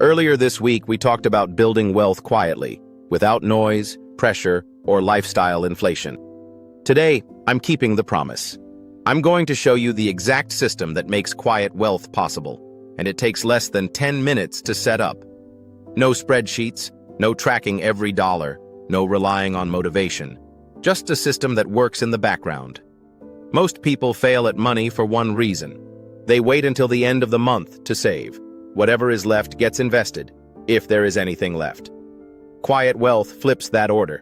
Earlier this week, we talked about building wealth quietly, without noise, pressure, or lifestyle inflation. Today, I'm keeping the promise. I'm going to show you the exact system that makes quiet wealth possible, and it takes less than 10 minutes to set up. No spreadsheets, no tracking every dollar, no relying on motivation. Just a system that works in the background. Most people fail at money for one reason. They wait until the end of the month to save. Whatever is left gets invested, if there is anything left. Quiet wealth flips that order.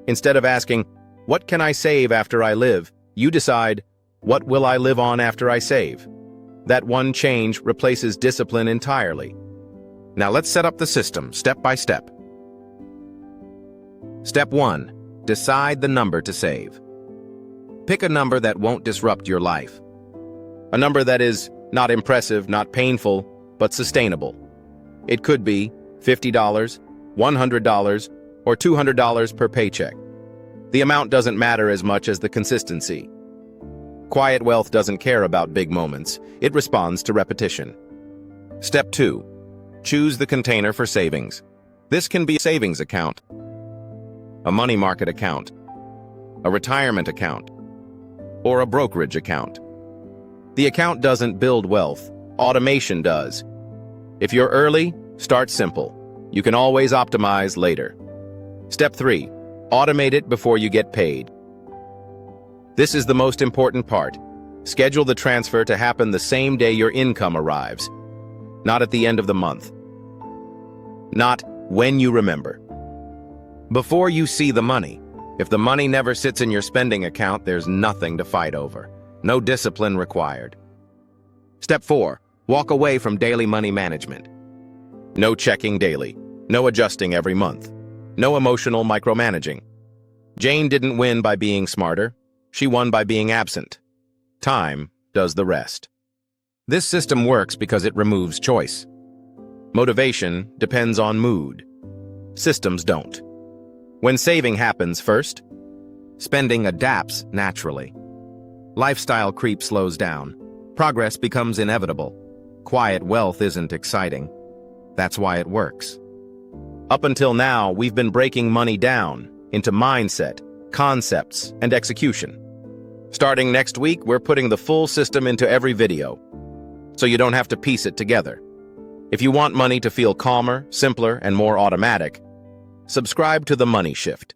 Instead of asking, "What can I save after I live?" you decide, "What will I live on after I save?" That one change replaces discipline entirely. Now let's set up the system, step by step. Step 1. Decide the number to save. Pick a number that won't disrupt your life. A number that is not impressive, not painful, but sustainable. It could be $50, $100, or $200 per paycheck. The amount doesn't matter as much as the consistency. Quiet wealth doesn't care about big moments. It responds to repetition. Step 2. Choose the container for savings. This can be a savings account, a money market account, a retirement account, or a brokerage account. The account doesn't build wealth. Automation does. If you're early, start simple. You can always optimize later. Step 3. Automate it before you get paid. This is the most important part. Schedule the transfer to happen the same day your income arrives, not at the end of the month. Not when you remember. Before you see the money. If the money never sits in your spending account, there's nothing to fight over. No discipline required. Step 4. Walk away from daily money management. No checking daily. No adjusting every month. No emotional micromanaging. Jane didn't win by being smarter. She won by being absent. Time does the rest. This system works because it removes choice. Motivation depends on mood. Systems don't. When saving happens first, spending adapts naturally. Lifestyle creep slows down. Progress becomes inevitable. Quiet wealth isn't exciting. That's why it works. Up until now, we've been breaking money down into mindset, concepts, and execution. Starting next week, we're putting the full system into every video, so you don't have to piece it together. If you want money to feel calmer, simpler, and more automatic, subscribe to The Money Shift.